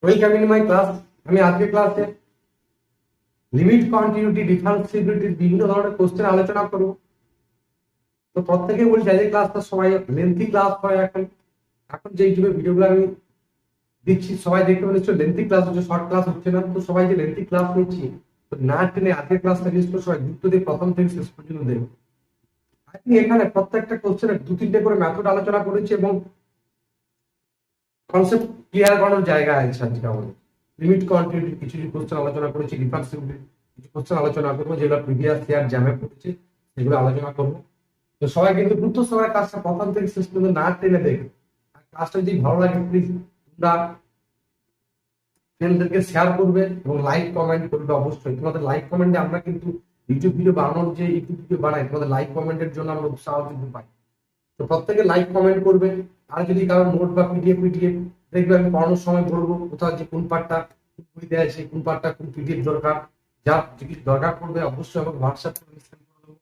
Welcome in my class. আমি আজকে ক্লাসে লিমিট কন্টিনিউটি ডিফারেন্সিবিলিটির বিভিন্ন ধরনের কোশ্চেন আলোচনা করব। তো প্রত্যেকে বলছি আজকে ক্লাসটা সবাই লেন্থি ক্লাস হয়। এখন এখন যে ইউটিউবে ভিডিওগুলো আমি দিচ্ছি সবাই দেখতে পাচ্ছি লেন্থি ক্লাস হচ্ছে, শর্ট ক্লাস হচ্ছে না। তো সবাই যে লেন্থি ক্লাস নিচ্ছি তো না টেনে আজকের ক্লাসটা জিনিস করে সবাই গুরুত্ব দিয়ে প্রথম থেকে শেষ পর্যন্ত দেখবো। আমি এখানে প্রত্যেকটা কোশ্চেনের দু তিনটে করে মেথড আলোচনা করেছি এবং কনসেপ্ট ক্লিয়ার করানোর জায়গা আছে। আজকে আমাদের লিমিট কন্টিনিউটি কিছু কিছু কোশ্চেন আলোচনা করেছি, ডিফারেন্সিবিলিটি কিছু কোশ্চেন আলোচনা করবো যেগুলো প্রিভিয়াস ইয়ার জ্যামে পড়েছে, সেগুলো আলোচনা করবো। তো সবাই কিন্তু গুরুত্ব সবাই কাজটা প্রথম থেকে শেষ পর্যন্ত না টেনে দেখবে। আর কাজটা যদি ভালো লাগে প্লিজ তোমরা ফ্রেন্ডদেরকে শেয়ার করবে এবং লাইক কমেন্ট করবে। অবশ্যই তোমাদের লাইক কমেন্টে আমরা কিন্তু ইউটিউব ভিডিও বানানোর যে ইউটিউব ভিডিও বানাই তোমাদের লাইক কমেন্টের জন্য আমরা উৎসাহ কিন্তু পাই। তো প্রত্যেকে লাইক কমেন্ট করবে। আর যদি কারো নোট বা পিডিএফ দেখবে আমি পড়ানোর সময় বলবো কোথাও যে কোন পার্টটা বই দেওয়া আছে, কোন পার্টটা কোন পিডিএফ দরকার, যা যদি দরকার পড়বে অবশ্যই আমাকে হোয়াটসঅ্যাপ করে সেন্ড করে দেবো।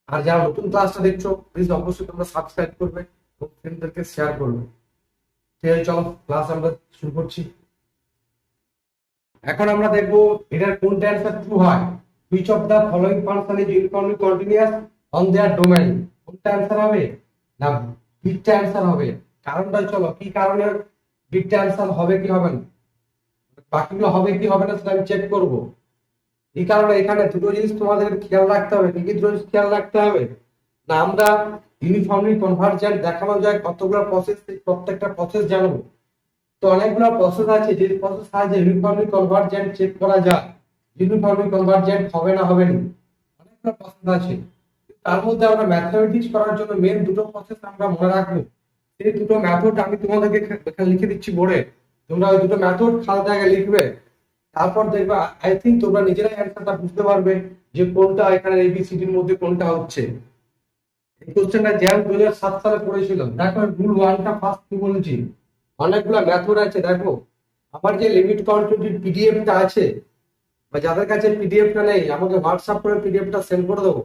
আর যারা নতুন ক্লাসটা দেখছো প্লিজ অবশ্যই তোমরা সাবস্ক্রাইব করবে এবং ফ্রেন্ডদেরকে শেয়ার করবে। ঠিক আছে, চলো ক্লাস আমরা শুরু করছি। এখন আমরা দেখবো এটার কোনটা অ্যান্সার ট্রু হয়। Which of the following function is uniformly continuous on their domain. কোনটা অ্যান্সার হবে না বিটটা অ্যান্সার হবে। কারণটা চলো কি কারণে বিটটা অ্যান্সার হবে কি হবে না, বাকিগুলো হবে কি হবে না সেটা আমি চেক করব। এই কারণে এখানে দুটো জিনিস তোমাদের খেয়াল রাখতে হবে। কি কি দুটো জিনিস খেয়াল রাখতে হবে না, আমরা ইউনিফর্মলি কনভার্জেন্ট দেখানো যায় কতগুলো প্রসেস, প্রত্যেকটা প্রসেস জানবো। তো অনেকগুলো প্রসেস আছে যে প্রসেস সাহায্যে ইউনিফর্মলি কনভার্জেন্ট চেক করা যায়, ইউনিফর্মলি কনভার্জেন্ট হবে না হবে না, অনেকগুলো প্রসেস আছে। তার মধ্যে আমরা ম্যাথমেটিক্স করার জন্য মেন দুটো প্রসেস আমরা মনে রাখবো। এই দুটো মেথড আমি তোমাদেরকে এখানে লিখে দিচ্ছি বোর্ডে, তোমরা ওই দুটো মেথড খাতা জায়গায় লিখবে। তারপর দেখবে আই থিঙ্ক তোমরা নিজেরাই অ্যান্সারটা বুঝতে পারবে যে কোনটা এখানে এবিসিডির মধ্যে কোনটা হচ্ছে। এই কোশ্চেনটা জ্যাম 2007 সালে করেছিলাম। দেখো রুল ওয়ানটা ফার্স্ট কি বলছি, অনেকগুলো মেথড আছে। দেখো আমার যে লিমিট কন্টিনিউটি পিডিএফটা আছে, বা যাদের কাছে পিডিএফটা নেই আমাকে হোয়াটসঅ্যাপ করে পিডিএফটা সেন্ড করে দেবো।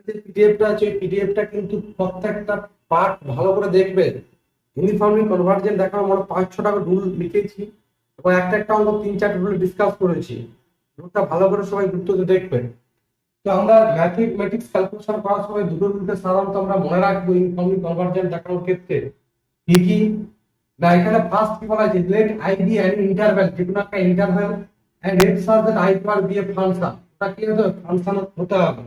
যে পিডিএফটা আছে ওই পিডিএফটা কিন্তু প্রত্যেকটা পার্ট ভালো করে দেখবে। ইউনিফর্মলি কনভার্জেন্ট দেখানো মানে 5-6টা রুল লিখেছি এবং একটা একটা অঙ্ক 3-4 রুল ডিসকাস করেছি। রুলটা ভালো করে সবাই গুরুত্ব দিয়ে দেখবে। তো আমরা ম্যাথমেটিক্স ক্যালকুলেশন করার সময় দুটো রুলকে সাধারণত আমরা মনে রাখবো ইউনিফর্মলি কনভার্জেন্ট দেখানোর ক্ষেত্রে। কি কি না, এখানে ফার্স্ট কি বলা আছে, let I be an interval, যে কোনো একটা interval and it says that I per be a function. ওটা কি হতে হবে, ফাংশন হতে হবে।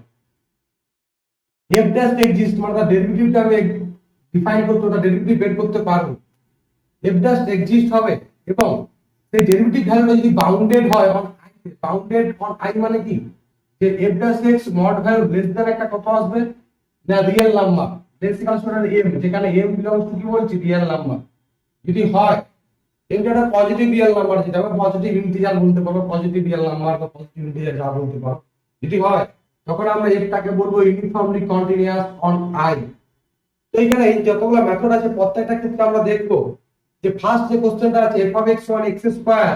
এফ ড্যাশ এক্সিস্ট মানে ডেরিভেটিভটা আমি ডিফাইন করতে, ওটা ডেরিভেটিভ বের করতে পারবো। এফ ড্যাশ এক্সিস্ট হবে এবং সেই ডেরিভেটিভ ভ্যালুটা যদি বাউন্ডেড হয় on I, bounded on I মানে কি, যে F dash x mod value less than একটা কত আসবে না রিয়েল নাম্বার, বেসিক্যালি সেটা এম, যেখানে এম বিলংস টু কি বলছি রিয়েল নাম্বার। যদি হয় এটা একটা পজিটিভ রিয়েল নাম্বার, যেটা আমরা পজিটিভ ইন্টিজার বলতে পারবো, পজিটিভ রিয়েল নাম্বার বা পজিটিভ ইন্টিজার যা বলতে পারো। যদি হয় তখন আমরা এটাকে বলবো ইউনিফর্মলি কন্টিনিউয়াস অন আই। তো এখানে এই যতগুলো মেথড আছে প্রত্যেকটা ক্ষেত্রে আমরা দেখবো যে ফার্স্ট যে কোশ্চেনটা আছে f of x সমান x স্কয়ার।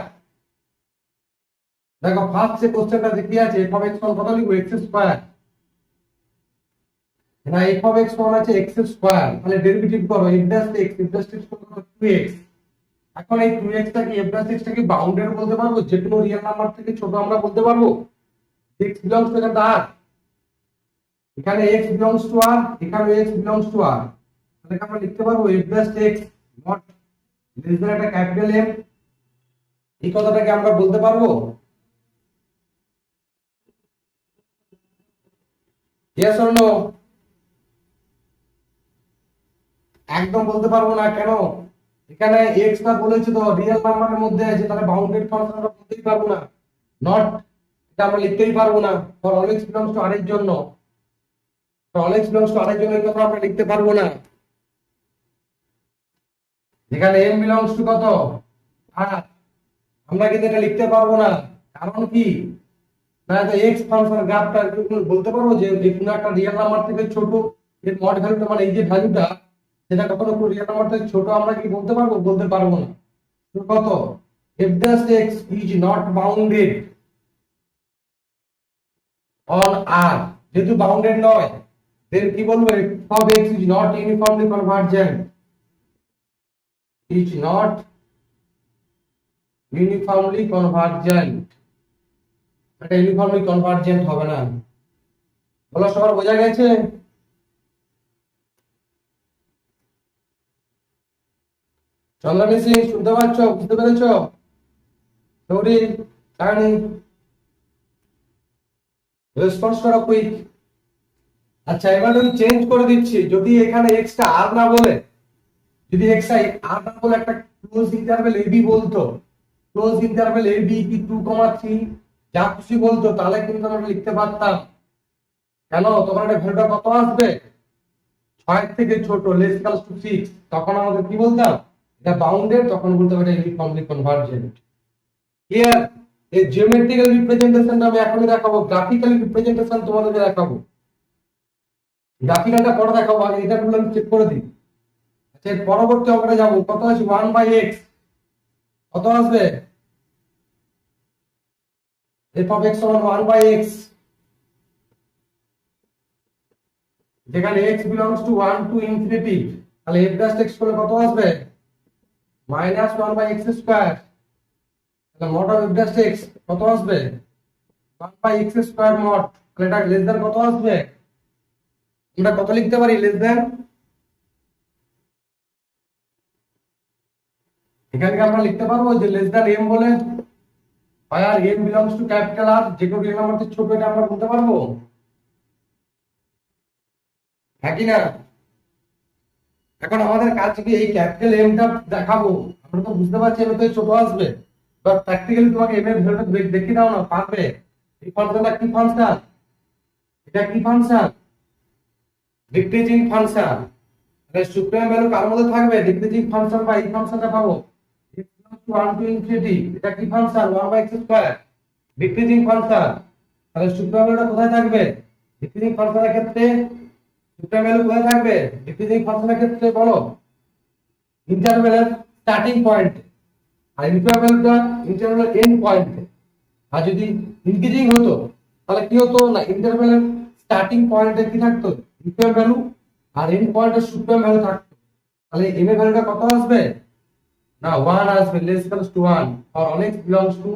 দেখো ফার্স্ট যে কোশ্চেনটা কি আছে f of x সমান কত লিখবো x স্কয়ার। না f of x সমান আছে x স্কয়ার, তাহলে ডেরিভেটিভ করো f dash x, f dash x কত 2x। এখন এই 2x টা কি f dash x টা কি বাউন্ডেড বলতে পারবো, যে কোনো রিয়েল নাম্বার থেকে ছোট আমরা বলতে পারবো। x belongs to r, এখানে x belongs to r, এখানে x belongs to r, তাহলে আমরা লিখতে পারবো f dash x not less than একটা ক্যাপিটাল M। এই কথাটাকে আমরা বলতে পারবো yes or no? একদম বলতে পারবো না। কেন, এখানে x টা বলেছে তো রিয়েল নাম্বারের মধ্যে আছে, তাহলে বাউন্ডেড ফাংশন আমরা বলতেই পারবো না। নট এটা আমরা লিখতেই পারবো না। For all x belongs to r এর জন্য, for all x belongs to r এর জন্য এই কথা আমরা লিখতে পারবো না। এখানে m belongs to কত r, আমরা কিন্তু এটা লিখতে পারবো না। কারণ কি না, তো x ফাংশন গ্রাফটা বলতে পারবো যে কোনো একটা রিয়েল নাম্বার থেকে ছোট এর মড ভ্যালুটা মানে এই যে ভ্যালুটা সেটা কখনো কোনো রিয়েল নাম্বার থেকে ছোট আমরা কি বলতে পারবো, বলতে পারবো না। তো কত f dash x is not bounded on r, যেহেতু বাউন্ডেড নয় দেন কি বলবো f of x is not uniformly convergent, is not uniformly convergent. এটা ইউনিফর্মলি কনভার্জেন্ট হবে না। বলো সবার বোঝা গেছে? চন্দ্রানী সিং শুনতে পাচ্ছ, বুঝতে পেরেছো? সৌরি, সায়নী, রেসপন্স করো কুইক। আচ্ছা এবার আমি চেঞ্জ করে দিচ্ছি, যদি এখানে এক্সটা আর না বলে, যদি এক্স আই আর না বলে একটা ক্লোজ ইন্টারভ্যাল এবি বলতো, ক্লোজ ইন্টারভ্যাল এবি কি 2,3 যা খুশি বলতো, তাহলে কিন্তু আমরা লিখতে পারতাম। কেন? তখন এটা ভ্যালুটা কত আসবে? 6 থেকে ছোট, লেস ইকুয়ালস টু 6, তখন আমাদের কি বলতাম? এটা বাউন্ডেড, তখন বলতাম এটা ইউনিফর্মলি কনভার্জেন্ট। ক্লিয়ার? এই জিওমেট্রিক্যাল রিপ্রেজেন্টেশনটা আমি এখনই দেখাবো, গ্রাফিক্যাল রিপ্রেজেন্টেশন তোমাদেরকে দেখাবো। গ্রাফিক্যালটা পরে দেখাবো, আগে এটা গুলো আমি চেক করে দিই। আচ্ছা এর পরবর্তী অঙ্কটা যাবো, কত আছে 1/x, কত আসবে? f of x সমান 1/x, যেখানে x belongs to 1 to infinity, তাহলে f dash x করলে কত আসবে? -1/x square. তাহলে mod of f dash x কত আসবে? 1/x square mod। তাহলে এটা লেস দ্যান কত আসবে? আমরা কত লিখতে পারি লেস দ্যান? এখানে আমরা লিখতে পারবো যে লেস দ্যান m বলে, আর m belongs to capital R, যে কোনো রিয়েল নাম্বার থেকে ছোট, এটা আমরা বলতে পারবো, হ্যাঁ কি না? এখন আমাদের কাজ কি, এই ক্যাপিটাল এমটা দেখাবো, আমরা তো বুঝতে পারছি এর তো ছোট আসবে, বাট প্র্যাকটিক্যালি তোমাকে এম এর ভ্যালুটা দেখিয়ে দাও না, পারবে? এই ফাংশনটা কি ফাংশন? এটা কি ফাংশন? Decreasing function. তাহলে সুপ্রিম ভ্যালু কার মধ্যে থাকবে? ডিক্রিজিং ফাংশন বা এই ফাংশনটা পাবো x = 1 to infinity, এটা কি function? 1/x square, decreasing function. তাহলে সুপ্রিম ভ্যালুটা কোথায় থাকবে? ডিক্রিজিং ফাংশনের ক্ষেত্রে সুপ্রিম ভ্যালু কোথায় থাকবে? ডিক্রিজিং ফাংশনের ক্ষেত্রে বলো, ইন্টারভ্যালের স্টার্টিং পয়েন্ট, আর ইন্টারভ্যালটা ইন্টারভ্যালের এন্ড পয়েন্ট। আর যদি ইনক্রিজিং হতো তাহলে কি হতো না, ইন্টারভ্যালের স্টার্টিং পয়েন্টে কি থাকতো? ইকুয়াল ভ্যালু, আর এন্ড পয়েন্টে সুপ্রিম ভ্যালু থাকতো। তাহলে এম এর ভ্যালুটা কত আসবে? না 1 আসবে, less equals to 1 for all x belongs two,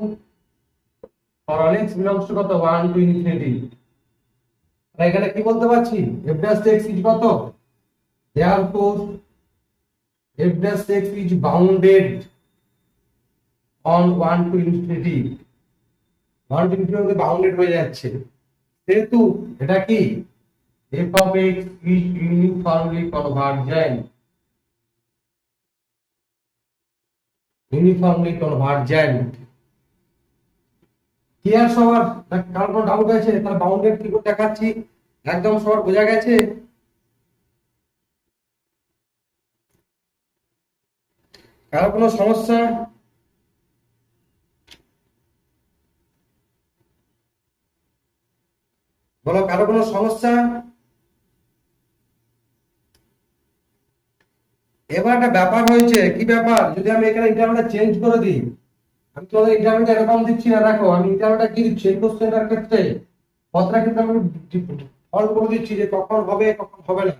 for all x belongs two কত? 1 টু ইনফিনিটি। আর এখানে কি বলতে পারছি? f dash x ইজ কত? therefore f dash x is bounded on 1 to infinity, 1 to infinity bounded হয়ে যাচ্ছে, যেহেতু এটা কি f of x is uniformly convergent, uniformly convergent. Clear সবার? কার কোনো ডাউট আছে? তাহলে বাউন্ডেড কি করে দেখাচ্ছি, একদম সবার বোঝা গেছে? কারো কোনো সমস্যা? বলো, কারো কোনো সমস্যা? এবার একটা ব্যাপার হয়েছে, কি ব্যাপার, যদি আমি এখানে ইন্টারভ্যালটা চেঞ্জ করে দিই, আমি তোমাদের ইন্টারভ্যালটা এরকম দিচ্ছি না, দেখো আমি ইন্টারভ্যালটা কি দিচ্ছি এই কোশ্চেনটার ক্ষেত্রে, কতটা কিন্তু আমি ফল্ট করে দিচ্ছি যে কখন হবে কখন হবে না।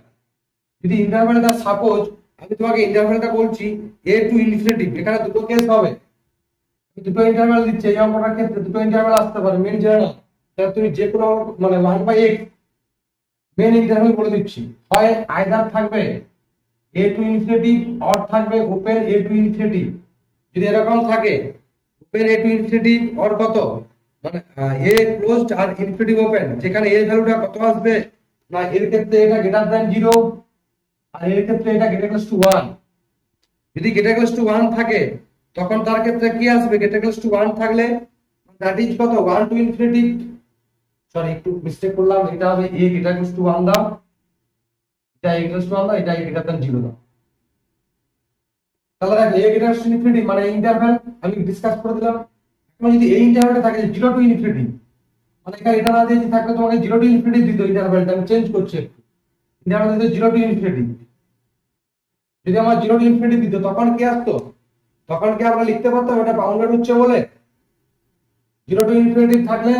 যদি ইন্টারভ্যালটা সাপোজ আমি তোমাকে ইন্টারভ্যালটা বলছি a টু ইনফিনিটি, এখানে দুটো কেস হবে, দুটো ইন্টারভ্যাল দিচ্ছি, এই অঙ্কটার ক্ষেত্রে দুটো ইন্টারভ্যাল আসতে পারে, মেন জেনে না, তাহলে তুমি যে কোনো মানে 1/x মেন ইন্টারভ্যাল বলে দিচ্ছি, হয় আইদার থাকবে a টু ইনফিনিটি অর থাকবে ওপেন a টু ইনফিনিটি। যদি এরকম থাকে open a to infinity or কত, মানে a ক্লোজড আর ইনফিনিটি ওপেন, যেখানে a ভ্যালুটা কত আসবে না, এর ক্ষেত্রে এটা গ্রেটার দ্যান 0 আর এর ক্ষেত্রে এটা গ্রেটার টু 1। যদি গ্রেটার টু 1 থাকে তখন তার ক্ষেত্রে কি আসবে? গ্রেটার টু 1 থাকলে দ্যাট ইজ কত? 1 টু ইনফিনিটি, সরি একটু মিস্টেক করলাম, এটা হবে a গ্রেটার টু 1 দাও, এটা a গ্রেটার টু 1 দাও, এটা a গ্রেটার দ্যান 0 দাও। তাহলে দেখো a গ্রেটার টু ইনফিনিটি মানে ইন্টারভ্যাল আমি ডিসকাস করে দিলাম। এখন যদি এই ইন্টারভ্যালটা থাকে 0 টু ইনফিনিটি, মানে এখানে এটা না দিয়ে থাকলে তোমাকে 0 টু ইনফিনিটি দিত, ইন্টারভ্যালটা আমি চেঞ্জ করছি একটু, ইন্টারভ্যাল দিতে 0 টু ইনফিনিটি, যদি আমার 0 টু ইনফিনিটি দিত তখন কি আসতো? তখন কি আমরা লিখতে পারতাম এটা বাউন্ডেড হচ্ছে বলে? 0 টু ইনফিনিটি থাকলে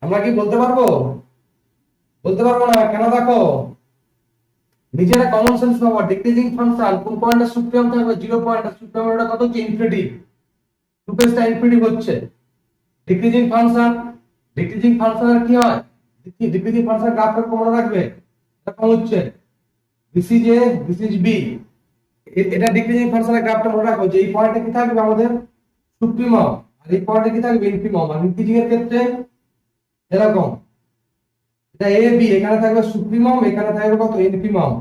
আমরা কি বলতে পারবো? বলতে পারবো না, কেন? দেখো নিজেরা কমন সেন্স পাবো, ডিক্রিজিং ফাংশন কোন পয়েন্টে সুপ্রিম থাকবে, 0 পয়েন্টে সুপ্রিম এর কত হচ্ছে ইনফিনিটিভ, সুপেসটা ইনফিনিটিভ হচ্ছে। ডিক্রিজিং ফাংশন, ডিক্রিজিং ফাংশনের কি হয়, ডিক্রিজিং ফাংশন গ্রাফটা মনে রাখবে এরকম হচ্ছে this is A this is B, এটা ডিক্রিজিং ফাংশনের গ্রাফটা মনে রাখো যে এই পয়েন্টে কি থাকবে আমাদের সুপ্রিমম, আর এই পয়েন্টে কি থাকবে ইনফিমম। আর ইনক্রিজিং এর ক্ষেত্রে এরকম, এটা এ বি, এখানে থাকবে সুপ্রিমম, এখানে থাকবে কত ইনফিমম।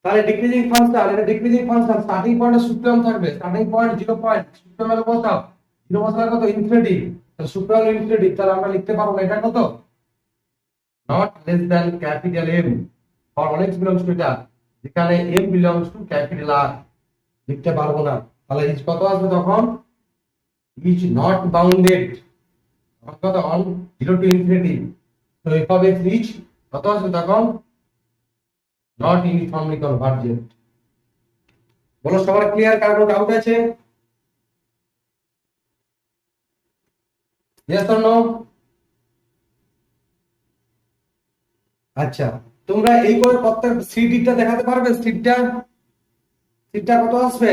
তাহলে ডিক্রিজিং ফাংশন, এটা ডিক্রিজিং ফাংশন, স্টার্টিং পয়েন্টে সুপ্রিমম থাকবে, স্টার্টিং পয়েন্ট 0 পয়েন্ট, সুপ্রিমম এর কত 0 বসালে কত ইনফিনিটি, তাহলে সুপ্রিমম ইনফিনিটি, তাহলে আমরা লিখতে পারবো না এটা কত not less than capital M for all x belongs to এটা, যেখানে M belongs to capital R লিখতে পারবো না। তাহলে ইজ কত আসবে তখন, ইজ নট বাউন্ডেড কত অন 0 টু ইনফিনিটি, তো এফ অফ এক্স ইজ কত আসবে তখন নট ইউনিফর্মলি কনভার্জেন্ট। বলো সবার ক্লিয়ার, কার কোনো ডাউট আছে? Yes or no? আচ্ছা, তোমরা এই করে প্রত্যেক সিডিটা দেখাতে পারবে, সিটটা সিটটা কত আসবে?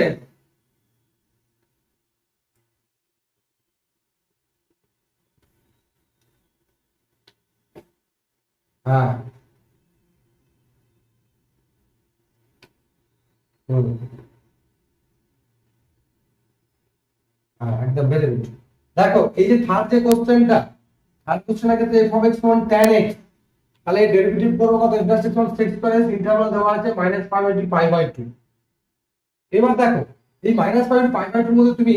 হ্যাঁ, হুম, হ্যাঁ একদম ভেরি গুড। দেখো এই যে থার্ড যে কোশ্চেনটা, থার্ড কোশ্চেনের ক্ষেত্রে f of x সমান tan x, তাহলে ডেরিভেটিভ করব কত, f dash x সমান 6 স্কয়ার, ইন্টারভাল দেওয়া আছে -π/π/2। এবার দেখো এই -π/π/2 এর মধ্যে তুমি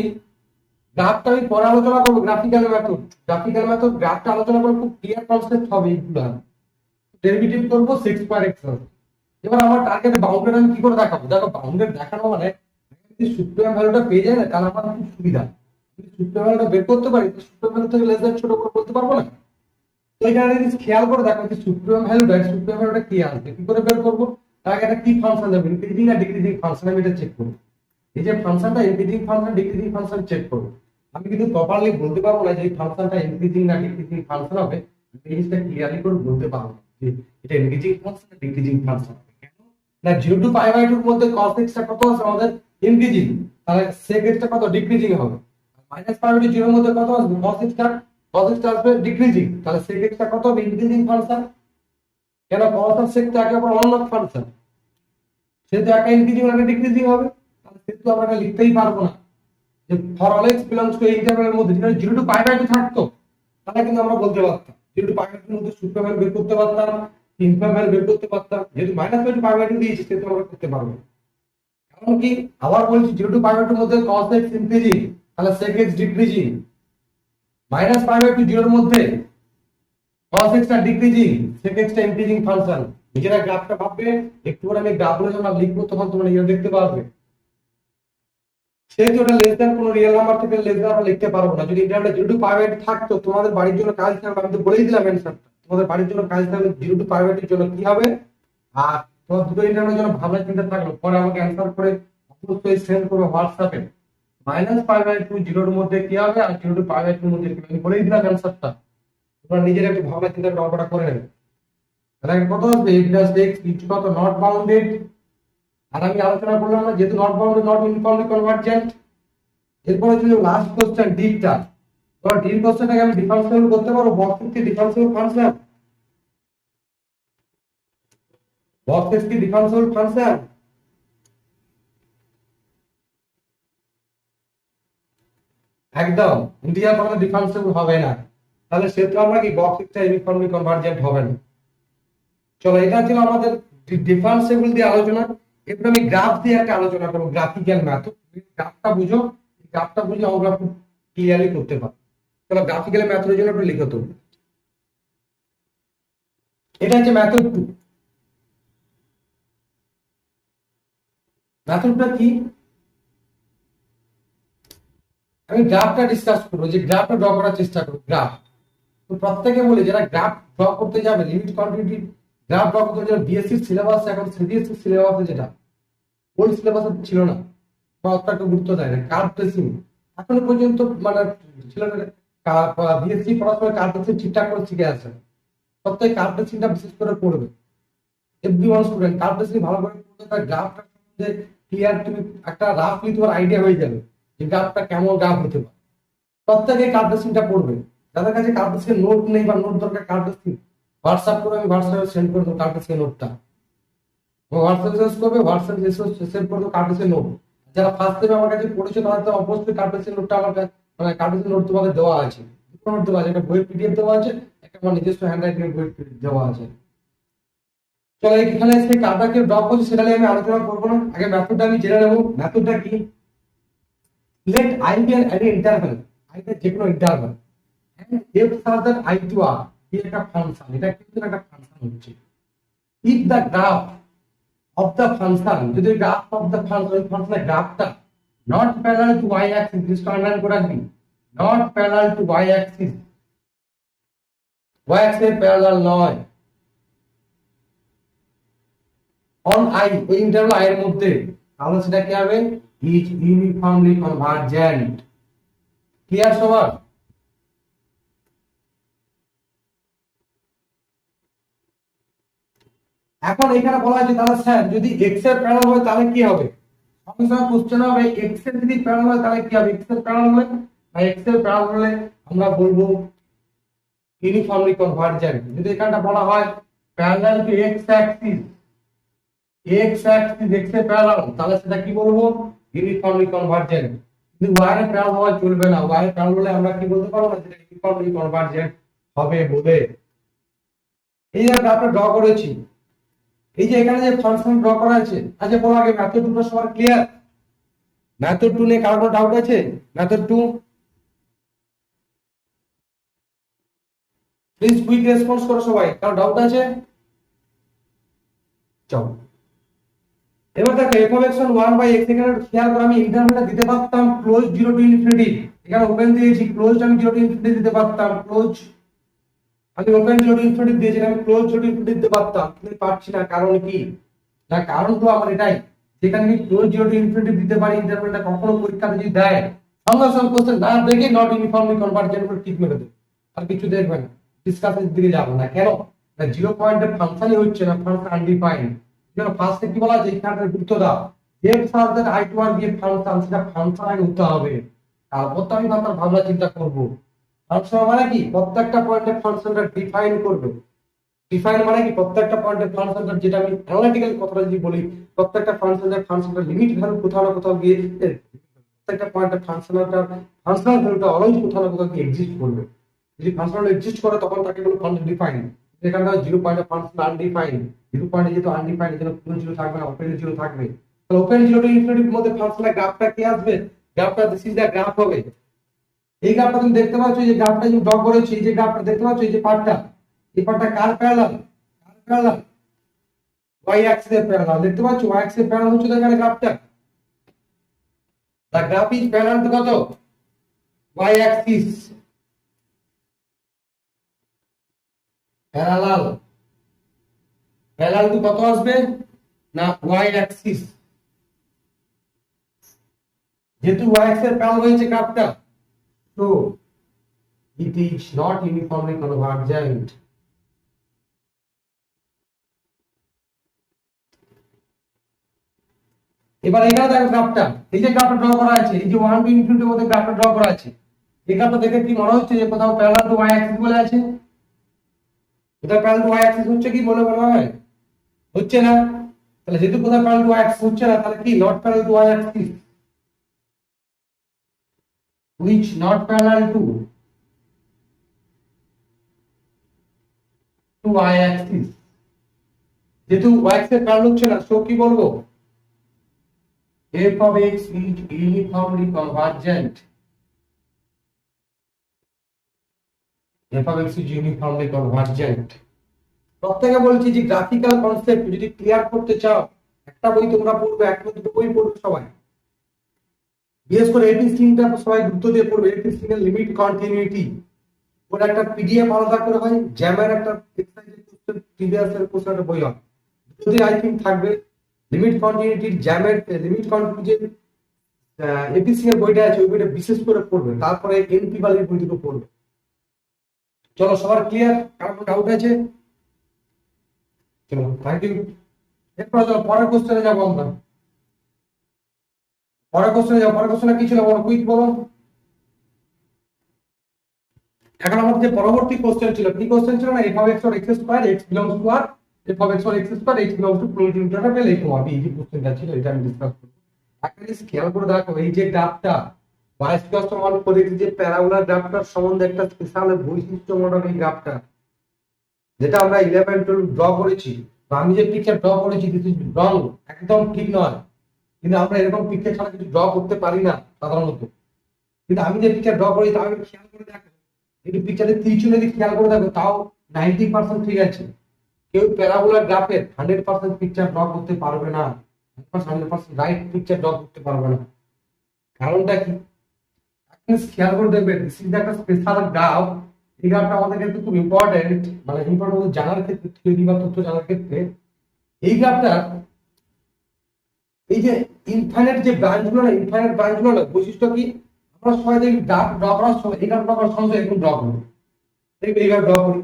গ্রাফটা আমি পরে আলোচনা করব, গ্রাফিক্যাল মেথড, গ্রাফিক্যাল মেথড গ্রাফটা আলোচনা করব, খুব ক্লিয়ার কনসেপ্ট হবে এইগুলো। ডেরিভেটিভ করব 6 স্কয়ার x। এবার আমার টার্গেট বাউন্ডারি আমি কি করে দেখাবো, দেখো বাউন্ডারি দেখানো মানে যদি সুপ্রিম ভ্যালুটা পেয়ে যায় না তাহলে আমার খুব সুবিধা, যদি সুপ্রিম ভ্যালুটা বের করতে পারি তো সুপ্রিম ভ্যালু থেকে লেস দ্যান ছোট করে বলতে পারবো না। তো এখানে যদি খেয়াল করে দেখো যে সুপ্রিম ভ্যালুটা কি আসবে, কি করে বের করবো, তার আগে একটা কি ফাংশন দেবো, ইনক্রিজিং না ডিক্রিজিং ফাংশন, আমি এটা চেক করবো। এই যে ফাংশনটা increasing function decreasing function check করবো, আমি কিন্তু প্রপারলি বলতে পারবো না যে এই ফাংশনটা ইনক্রিজিং না ডিক্রিজিং ফাংশন হবে, এই জিনিসটা ক্লিয়ারলি করে বলতে পারবো না যে এটা ইনক্রিজিং ফাংশন না ডিক্রিজিং ফাংশন। না 0 টু π/2 এর মধ্যে cos x টা কত আছে আমাদের ইনক্রিজিং, তাহলে sec x টা কত ডিক্রিজিং হবে। -π/2 0 এর মধ্যে কত আসবে cos x টা আসবে ডিক্রিজিং, তাহলে sec x টা কত হবে ইনক্রিজিং ফাংশন। কেন cos আর sec টা একে অপর অন্য ফাংশন, সেহেতু একটা ইনক্রিজিং আর একটা ডিক্রিজিং হবে, তাহলে সেহেতু আমরা এটা লিখতেই পারবো না যে for all x belongs to ইন্টারভ্যালের মধ্যে যেটা 0 টু π/2 থাকতো, তাহলে কিন্তু আমরা বলতে পারতাম 0 টু π/2 এর মধ্যে সুপ্রিম ভ্যালু বের করতে পারতাম, ইনফিনিটি ভ্যালু বের করতে পারতাম। যেহেতু -π/2 দিয়েছি সেহেতু আমরা করতে পারবো। কারণ কি আবার বলছি 0 টু π/2 এর মধ্যে cos x ইনক্রিজিং, তাহলে sec x ডিক্রিজিং, -π/2 0 এর মধ্যে cos x টা ডিক্রিজিং, sec x টা ইনক্রিজিং ফাংশন। নিজেরা গ্রাফটা ভাববে, একটু পরে আমি গ্রাফগুলো যখন লিখবো তখন তোমরা নিজেরা দেখতে পারবে। সেহেতু ওটা লেস দ্যান কোনো রিয়েল নাম্বার থেকে লেস দ্যান আমরা লিখতে পারবো না। যদি ইন্টারভ্যালটা 0 টু π/2 থাকতো তোমাদের বাড়ির জন্য কাজ থাকবে, আমি তো বলেই দিলাম অ্যানসারটা, তোমাদের বাড়ির জন্য কাজ থাকবে 0 টু π/2 এর জন্য কি হবে, আর তোমার দুটো ইন্টারভ্যালের জন্য ভাবনা চিন্তা থাকলো, পরে আমাকে অ্যানসার করে অবশ্যই সেন্ড করবে হোয়াটসঅ্যাপে -π/2 0 এর মধ্যে কি হবে আর 0 টু π/2 এর মধ্যে কি হবে, আমি বলেই দিলাম অ্যানসারটা, তোমরা নিজেরা একটু ভাবনা চিন্তা করে অঙ্কটা করে নেবে। তাহলে কত আসবে f dash x ইজ কত নট বাউন্ডেড, আর আমি আলোচনা করলাম না যেহেতু not bounded not uniformly convergent. এরপরে যদি লাস্ট কোশ্চেন ডিপটা, তো ডিপ কোশ্চেনটাকে আমি ডিফারেন্সিয়েবল করতে পারবো, বক্স কি ডিফারেন্সিয়েবল ফাংশন, বক্স কি ডিফারেন্সিয়েবল ফাংশন, একদম ইন্টিজার ফাংশন ডিফারেন্সিয়েবল হবে না, তাহলে সেটা আমরা কি বক্স টা ইউনিফর্মলি কনভার্জেন্ট হবে না। চলো এটা ছিল আমাদের ডিফারেন্সিয়েবল দিয়ে আলোচনা। এরপর আমি গ্রাফ দিয়ে একটা আলোচনা করব, গ্রাফিক্যাল মেথড। গ্রাফটা বুঝো, গ্রাফটা বুঝে আমরা খুব ক্লিয়ারলি করতে পারবো। চলো গ্রাফিক্যাল মেথডের জন্য একটু লিখো তো, এটা হচ্ছে মেথড 2। মেথডটা কি, আমি গ্রাফটা ডিসকাস করবো, যে গ্রাফটা ড্র করার চেষ্টা করবো। গ্রাফ তো প্রত্যেকে বলে যারা গ্রাফ ড্র করতে যাবে, লিমিট কন্টিনিউটি গ্রাফ ড্র করতে যাবে, বিএসসি সিলেবাস এখন সিবিএসসি সিলেবাসে যেটা ওল্ড সিলেবাসে ছিল না বা অতটা একটু গুরুত্ব দেয় না, কার্ভ ট্রেসিং এখনো পর্যন্ত মানে ছেলেমেয়েরা বিএসসি পড়াশোনা কার্ভ ট্রেসিং ঠিকঠাক করে শিখে আছে, প্রত্যেক কার্ভ ট্রেসিংটা বিশেষ করে পড়বে। এভরিওয়ান স্টুডেন্ট কার্ভ বেসিস ভালো করে পড়তে তার গ্রাফটা সম্বন্ধে ক্লিয়ার, তুমি একটা রাফলি তোমার আইডিয়া হয়ে যাবে যে গ্রাফটা কেমন গ্রাফ হতে পারে। প্রত্যেকে কার্ভ বেসিসটা পড়বে। যাদের কাছে কার্ভ বেসিসের নোট নেই বা নোট দরকার কার্ভ বেসিস হোয়াটসঅ্যাপ করে, আমি হোয়াটসঅ্যাপে সেন্ড করে দেবো কার্ভ বেসিসের নোটটা। হোয়াটসঅ্যাপ শেষ করবে, হোয়াটসঅ্যাপ সেন্ড করে দেবো কার্ভ বেসিসের নোট। যারা ফার্স্ট টাইম আমার কাছে পড়েছে তারা তো অবশ্যই কার্ভ বেসিসের নোটটা আমার কাছে, মানে কার্ভ বেসিসের নোট তোমাদের দেওয়া আছে, দুটো নোট দেওয়া আছে, একটা বইয়ের পিডিএফ দেওয়া আছে, একটা আমার নিজস্ব হ্যান্ডরাইটিং বইয়ের দেওয়া আছে। চলো এখানে সেই কার্ভটাকে ড্র করছি, সেটা নিয়ে আমি আলোচনা করবো না, আগে মেথডটা আমি জেনে নেবো। মেথডটা কি? Let I be an interval, আইটা যে কোনো interval and f further I to R, এই একটা ফাংশন, এটা কিন্তু একটা ফাংশন হচ্ছে। If the graph of the function, যদি গ্রাফ অফ দ্য ফাংশন, ফাংশনের গ্রাফটা not parallel to y axis, জিনিসটা আন্ডারলাইন করে রাখবি, not parallel to y axis, y axis parallel নয়, অন i, ওই ইন্টারভ্যাল i এর মধ্যে, তাহলে সেটা কি হবে? Is uniformly convergent. ক্লিয়ার সবার? এখন এখানে বলা হয়েছে তাহলে স্যার যদি x এর প্যারালাল হয় তাহলে কি হবে? সঙ্গে সঙ্গে কোশ্চেন হবে x এর যদি প্যারালাল হয় তাহলে কি হবে? x এর প্যারালাল হলে বা x এর প্যারালাল হলে আমরা বলবো ইউনিফর্মলি কনভার্জেন্ট। যদি এখানটা বলা হয় parallel to x Axis, x Axis x এর প্যারালাল, তাহলে সেটা কি বলবো? Uniformly convergent. কিন্তু y এর প্যারালাল হওয়া চলবে না, y এর প্যারালাল হলে আমরা কি বলতে পারবো না সেটা ইউনিফর্মলি কনভার্জেন্ট হবে বলে। এই যে গ্রাফটা ড্র করেছি, এই যে এখানে যে ফাংশন ড্র করা আছে, আচ্ছা বলো আগে মেথড 2 সবার ক্লিয়ার? মেথড 2 নিয়ে কারো ডাউট আছে? মেথড 2 প্লিজ কুইক রেসপন্স করো সবাই, কারো ডাউট আছে? চলো এবার দেখো f of x on 1 by x, এখানে খেয়াল করো আমি ইন্টারভ্যালটা দিতে পারতাম ক্লোজ 0 টু ইনফিনিটি, এখানে ওপেন দিয়েছি, ক্লোজ আমি 0 টু ইনফিনিটি দিতে পারতাম, ক্লোজ আমি ওপেন 0 টু ইনফিনিটি দিয়েছি, আমি ক্লোজ 0 টু ইনফিনিটি দিতে পারতাম, কিন্তু পারছি না। কারণ কি? না কারণ তো আমার এটাই, যেখানে আমি ক্লোজ 0 টু ইনফিনিটি দিতে পারি, ইন্টারভ্যালটা কখনো পরীক্ষাতে যদি দেয় সঙ্গে সঙ্গে কোশ্চেন না দেখে নট ইউনিফর্মলি কনভার্জেন্ট বলে ঠিক মেরে দেবে, আর কিছু দেখবেন না, ডিসকাসের দিকে যাবো না। কেন না 0 পয়েন্টের ফাংশনই হচ্ছে না, ফাংশন আনডিফাইন্ড। যেন ফার্স্টে কি বলা যায় এখানটার গুরুত্ব দাও, এফ সার্জার আই টু আর দিয়ে ফাংশন, সেটা ফাংশন আগে হতে হবে, তারপর তো আমি আপনার ভাবনা চিন্তা করবো। ফাংশন মানে কি? প্রত্যেকটা পয়েন্টের ফাংশনটা ডিফাইন করবে। ডিফাইন মানে কি? প্রত্যেকটা পয়েন্টের ফাংশনটা, যেটা আমি অ্যানালিটিক্যাল কথাটা যদি বলি, প্রত্যেকটা ফাংশনটা লিমিট ভ্যালু কোথাও না কোথাও গিয়ে, প্রত্যেকটা পয়েন্টের ফাংশনাল ভ্যালুটা অলওয়েজ কোথাও না কোথাও গিয়ে এক্সিস্ট করবে। যদি ফাংশনাল এক্সিস্ট করে তখন তাকে বলে ফাংশন ডিফাইন। এখানে 0 পয়েন্টের ফাংশন আনডিফাইন, 0 পয়েন্টে যেহেতু আনডিফাইন, এখানে পুরো 0 থাকবে না, ওপেন 0 থাকবে। তাহলে ওপেন 0 টু ইনফিনিটির মধ্যে ফাংশনের গ্রাফটা কি আসবে? গ্রাফটা দিস ইজ দ্য গ্রাফ হবে। এই গ্রাফটা তুমি দেখতে পাচ্ছ, এই যে গ্রাফটা যে ড্র করেছি, এই যে গ্রাফটা দেখতে পাচ্ছ, এই যে পার্টটা, এই পার্টটা কার প্যারালাল? কার প্যারালাল? y অ্যাক্সিস এর প্যারালাল। দেখতে পাচ্ছ y অ্যাক্সিস এর প্যারালাল হচ্ছে এখানে গ্রাফটা, দা গ্রাফ ইজ প্যারালাল টু কত? y axis, parallel. Parallel to কত আসবে? না y অ্যাক্সিস। যেহেতু y অ্যাক্সিস এর প্যারালাল হয়েছে গ্রাফটা, তো it is not uniformly convergent. এবার এখানে দেখো গ্রাফটা, এই যে গ্রাফটা ড্র করা আছে, এই যে 1 টু ইনফিনিটির মধ্যে গ্রাফটা ড্র করা আছে, এই গ্রাফটা দেখে কি মনে হচ্ছে যে কোথাও প্যারালাল টু y অ্যাক্সিস বলে আছে? এটা প্যারালাল টু y অ্যাক্সিস হচ্ছে কি মনে হয়? হচ্ছে না। তাহলে যেহেতু কোথাও প্যারালাল টু y অ্যাক্সিস হচ্ছে না, তাহলে কি not parallel to y Axis, which not parallel to y Axis. যেহেতু y অ্যাক্সিস প্যারালাল হচ্ছে না, সো কি বলবো? f of x is uniformly convergent. f of x is uniformly convergent. প্রত্যেকে বলছি যে গ্রাফিক্যাল কনসেপ্ট যদি ক্লিয়ার করতে চাও, একটা বই তোমরা পড়বে, একটা দুটো বই পড়বে সবাই, বিশেষ করে এটি স্ট্রিংটা সবাই গুরুত্ব দিয়ে পড়বে। এটি স্ট্রিং এর লিমিট কন্টিনিউইটি ওর একটা পিডিএফ আলাদা করে হয়, জ্যামের একটা এক্সারসাইজের কোশ্চেন, প্রিভিয়াস এর কোশ্চেন একটা বই হয়, যদি আই থিংক থাকবে। লিমিট কন্টিনিউইটি, জ্যামের লিমিট কন্টিনিউইটি, এপি স্ট্রিং এর বইটা আছে, ওই বইটা বিশেষ করে পড়বে, তারপরে এনপি বালির বই দুটো পড়বে। চলো সবার ক্লিয়ার? কারো ডাউট আছে? চলো থ্যাংক ইউ। এরপর চলো পরের কোশ্চেনে যাবো আমরা। পরের কোশ্চেনে যাবো। পরের কোশ্চেনে কি ছিল বলো, কুইক বলো। এখন আমাদের যে পরবর্তী কোশ্চেন ছিল, কি কোশ্চেন ছিল না, f of x or x square x belongs to R, f of x or x square x belongs to protein interval এই তোমার এই যে কোশ্চেনটা ছিল, এটা আমি ডিসকাস করব। একটা জিনিস খেয়াল করে দেখো, এই যে গ্রাফটা y = 1 করে যে প্যারাবোলার গ্রাফটার সম্বন্ধে একটা স্পেশাল বৈশিষ্ট্য মডেল এই গ্রাফটা, যেটা আমরা 11 12 ড্র করেছি, বা আমি যে পিকচার ড্র করেছি দিস ইজ রং, একদম ঠিক নয়। কিন্তু আমরা এরকম পিকচার ছাড়া কিছু ড্র করতে পারি না সাধারণত। কিন্তু আমি যে পিকচার ড্র করি তাও একটু খেয়াল করে দেখো, একটু পিকচারের ত্রিচুল যদি খেয়াল করে দেখো তাও 90% ঠিক আছে। কেউ প্যারাবোলার গ্রাফের 100% পিকচার ড্র করতে পারবে না, 100% রাইট পিকচার ড্র করতে পারবে না। কারণটা কি, আপনি খেয়াল করে দেখবেন, দিস ইজ একটা স্পেশাল গ্রাফ। এই গ্রাফটা আমাদের ক্ষেত্রে খুব ইম্পর্টেন্ট, মানে ইম্পর্টেন্ট জানার ক্ষেত্রে, থিওরি বা তথ্য জানার ক্ষেত্রে। এই গ্রাফটা এই যে ইনফাইনাইট যে ব্রাঞ্চগুলো না, ইনফাইনাইট ব্রাঞ্চগুলো না, বৈশিষ্ট্য কি, আমরা সবাই দেখি গ্রাফ ড্র করার সময় এই গ্রাফ ড্র করার সময় এরকম ড্র করি, দেখবে এইভাবে ড্র করি,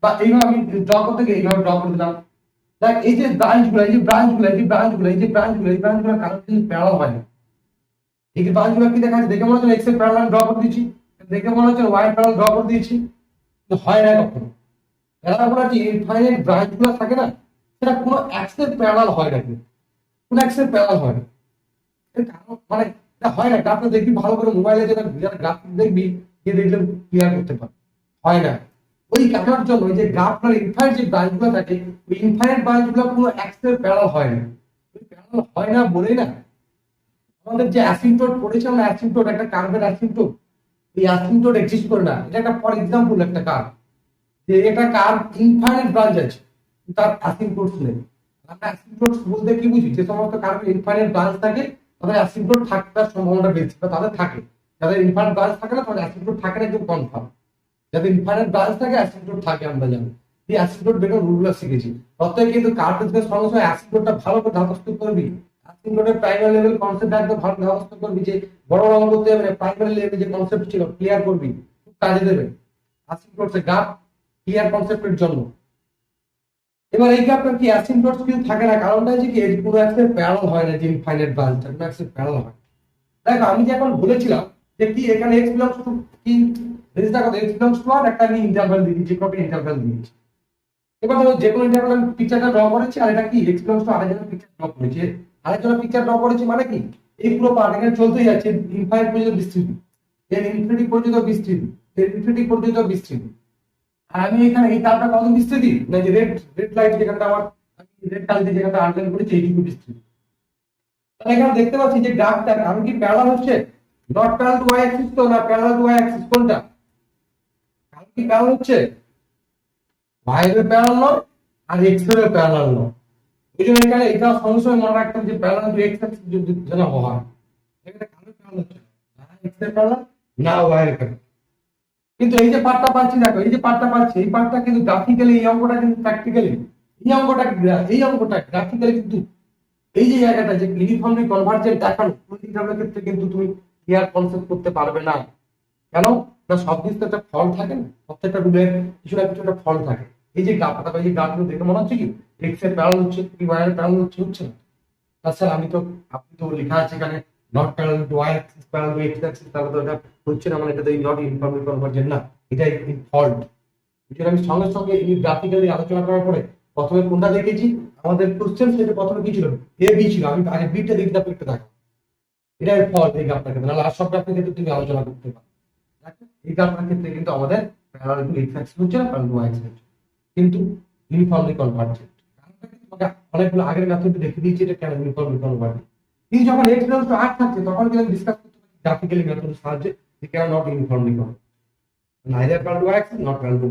বা এইভাবে আমি ড্র করতে গিয়ে এইভাবে ড্র করে দিলাম। দেখ এই যে ব্রাঞ্চগুলো, এই যে ব্রাঞ্চগুলো, এই যে ব্রাঞ্চগুলো, এই যে ব্রাঞ্চগুলো, এই ব্রাঞ্চগুলো কারোর কিন্তু প্যারালাল হয় না। এই যে ব্রাঞ্চগুলো কি দেখা যাচ্ছে, দেখে মনে হচ্ছে এক্স এর প্যারালাল ড্র করে দিয়েছি, দেখে মনে হচ্ছে ওয়াই প্যারালাল ড্র করে দিয়েছি, তো হয় না কখনো। প্যারাবোলার যে ইনফাইনাইট ব্রাঞ্চগুলো থাকে না, সেটা কোনো এক্সের প্যারালাল হয় না, কিন্তু কোনো এক্সের প্যারালাল হয় না। এর কারণ মানে এটা হয় না। গ্রাফটা দেখবি ভালো করে, মোবাইলে যেটা গ্রাফ দেখবি, যে দেখলে ক্লিয়ার করতে পারে, হয় না। ওই কারণের জন্য ওই যে গ্রাফটার ইনফাইনাইট যে ব্রাঞ্চগুলো থাকে, ওই ইনফাইনাইট ব্রাঞ্চগুলো কোনো এক্সের প্যারালাল হয় না। ওই প্যারালাল হয় না বলেই না আমাদের যে অ্যাসিম্পটোট পড়েছে, আমরা অ্যাসিম্পটোট, একটা কার্ভের অ্যাসিম্পটোট, এই অ্যাসিম্পটোট এক্সিস্ট করে না। এটা একটা ফর এক্সাম্পল একটা কার্ভ, যে এটা কার্ভ ইনফাইনাইট ব্রাঞ্চ আছে, তার অ্যাসিম্পটোটস নেই। আমরা অ্যাসিম্পটোটস বলতে কি বুঝি, যে সমস্ত কার্ভের ইনফাইনাইট ব্রাঞ্চ থাকে তাদের অ্যাসিম্পটোট থাকার সম্ভাবনা বেশি, বা তাদের থাকে। যাদের ইনফাইনাইট ব্রাঞ্চ থাকে না তাদের অ্যাসিম্পটোট থাকে না, একদম কনফার্ম। যাদের ইনফাইনাইট ব্রাঞ্চ থাকে অ্যাসিম্পটোট থাকে, আমরা জানি। এই অ্যাসিম্পটোট বের রুলগুলো শিখেছি। অতএব কিন্তু কার্ভ বিজনেস সঙ্গে সঙ্গে অ্যাসিম্পটোটটা ভালো করে ধারস্থ করবি। অ্যাসিম্পটোটের প্রাইমারি লেভেল কনসেপ্ট একদম ভালো ধারস্থ করবি, যে বড় রং করতে হবে না, প্রাইমারি লেভেলে যে কনসেপ্ট ছিল ক্লিয়ার করবি, খুব কাজে দেবে অ্যাসিম্পটোটস গ্রাফ ক্লিয়ার কনসেপ্টের জন্য। এবার এই গ্রাফটার কি অ্যাসিম্পটোটস কিন্তু থাকে না, কারণটা হচ্ছে কি, এর পুরো অ্যাক্সের প্যারালাল হয় না, যে ইনফাইনাইট ব্রাঞ্চটা কোনো অ্যাক্সের প্যারালাল হয়। দেখো আমি যে এখন বলেছিলাম যে কি এখানে x বিলংস টু কি, জিনিসটা কত, x বিলংস টু আর একটা আমি ইন্টারভাল দিয়েছি, যে কোনো ইন্টারভাল দিয়েছি। এবার ধরো যে কোনো ইন্টারভাল আমি পিকচারটা ড্র করেছি, আর এটা কি x বিলংস টু আরেকজনের পিকচার ড্র করেছি, আরেকজনের পিকচার ড্র করেছি, মানে কি এই পুরো পার্ট এখানে চলতেই যাচ্ছে ইনফাইনাইট পর্যন্ত বিস্তৃতি, এর ইনফিনিটি পর্যন্ত বিস্তৃতি, এর ইনফিনিটি পর্যন্ত বিস্তৃতি। আর আমি এখানে এই তারটা কত বিস্তৃতি না, যে রেড রেড লাইট যেখানটা আমার রেড কালার দিয়ে যেখানটা আন্ডারলাইন করেছি এইটুকু বিস্তৃতি। তাহলে এখানে দেখতে পাচ্ছি যে গ্রাফটা আমি কি প্যারালাল হচ্ছে, not parallel to y axis তো না, প্যারালাল টু ওয়াই অ্যাক্সিস কোনটা, কারণ কি প্যারালাল হচ্ছে ওয়াই এর প্যারালাল নয় আর এক্স এর প্যারালাল নয়। এই জন্য এখানে এটা সঙ্গে সঙ্গে মনে রাখতাম যে প্যারালাল টু এক্স অ্যাক্সিস যদি যেন হয়, এখানে কারণ প্যারালাল হচ্ছে না এক্স এর প্যারালাল না ওয়াই এর প্যারালাল। কিন্তু এই যে পার্টটা পাচ্ছি, দেখো এই যে পার্টটা পাচ্ছি, এই পার্টটা কিন্তু গ্রাফিক্যালি, এই অঙ্কটা কিন্তু প্র্যাকটিক্যালি, এই অঙ্কটা গ্রাফিক্যালি কিন্তু এই যে জায়গাটা যে ইউনিফর্মলি কনভার্জেন্ট দেখানো, ইন্টারভ্যালের ক্ষেত্রে কিন্তু তুমি ক্লিয়ার কনসেপ্ট করতে পারবে না। কেন না, সব কিছু একটা ফল থাকে না, প্রত্যেকটা রুলের কিছু না কিছু একটা ফল থাকে। এই যে গ্রাফটা, এই যে গ্রাফগুলো দেখে মনে হচ্ছে কি এক্স এর প্যারালাল হচ্ছে, কি ওয়াই এর প্যারালাল হচ্ছে, হচ্ছে না। তাছাড়া আমি তো, আপনি তো লেখা আছে এখানে not parallel to y axis, parallel to x axis, তাহলে তো এটা হচ্ছে না, মানে এটা তো নট ইউনিফর্মলি কনভার্জেন্ট না, এটা ফল্ট। যেটা আমি সঙ্গে সঙ্গে এই গ্রাফিক্যালি আলোচনা করার পরে প্রথমে কোনটা দেখেছি, আমাদের কোশ্চেন সেটা প্রথমে কি ছিল, এ বি ছিল, আমি আগে বিটা দেখি তারপর একটা দেখো, এটা ফল্ট এই গ্রাফটার ক্ষেত্রে। নাহলে আর সব গ্রাফের ক্ষেত্রে তুমি আলোচনা করতে পারো। দেখো এই গ্রাফটার ক্ষেত্রে কিন্তু আমাদের প্যারালাল টু এক্স অ্যাক্সিস হচ্ছে না, প্যারালাল টু ওয়াই অ্যাক্সিস হচ্ছে, কিন্তু ইউনিফর্মলি কনভার্জেন্ট। তোমাকে অনেকগুলো আগের মেথড দেখে দিয়েছি এটা কেন ইউনিফর্মলি কনভার্জেন্ট। কিন্তু যখন এক্স বিলংস টু আর থাকছে তখন কিন্তু আমি ডিসকাস করতে পারি গ্রাফিক্যালি মেথডের সাহায্যে, যে কেন not uniformly convergent, neither parallel to x not parallel to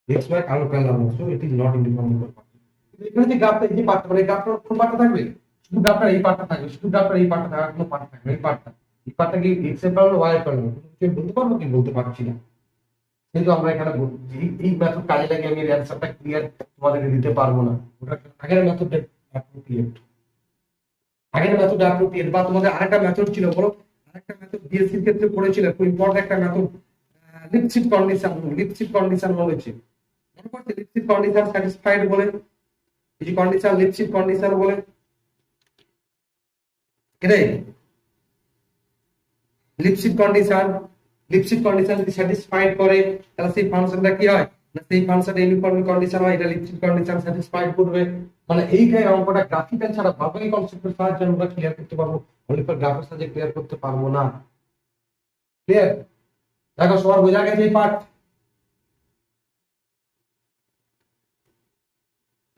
x y কারো প্যারালাল অংশ, it is not uniformly convergent. এখানে যে গ্রাফটা, এই যে পার্টটা, মানে গ্রাফটার কোন পার্টটা থাকবে, শুধু গ্রাফটার এই পার্টটা থাকবে, শুধু গ্রাফটার এই পার্টটা থাকবে, কোনো পার্ট থাকবে না, এই পার্টটা কি x এর প্যারালাল y এর প্যারালাল, তুমি বলতে পারবো কি, বলতে পারছি না। কিন্তু আমরা এখানে এই মেথড কাজে লাগিয়ে আমি এর অ্যানসারটা ক্লিয়ার তোমাদেরকে দিতে পারবো না, ওটা আগের মেথডটা অ্যাপ্রোপ্রিয়েট, আগের মেথড অ্যাপ্রোপ্রিয়েট। বা তোমাদের আরেকটা মেথড ছিল, বলো আরেকটা মেথড বিএসসি এর ক্ষেত্রে পড়েছিল, খুব ইম্পর্টেন্ট একটা মেথড, লিপসিট কন্ডিশন, লিপসিট কন্ডিশন বলেছে। মনে করছে লিপসিট কন্ডিশন স্যাটিসফাইড বলে, এই যে কন্ডিশন লিপসিট কন্ডিশন বলে, এটাই লিপসিট কন্ডিশন। লিপসিট কন্ডিশন যদি স্যাটিসফাইড করে তাহলে সেই ফাংশনটা কি হয় না, সেই ফাংশনটা ইউনিফর্ম কন্ডিশন হয়, এটা লিপসিট কন্ডিশন স্যাটিসফাইড করবে। মানে এইটাই অঙ্কটা গ্রাফিক্যাল ছাড়া বাকি কনসেপ্টের সাহায্যে আমরা ক্লিয়ার করতে পারবো, অনলি ফর গ্রাফের সাহায্যে ক্লিয়ার করতে পারবো না। ক্লিয়ার? দেখো সবার বোঝা গেছে এই পার্ট?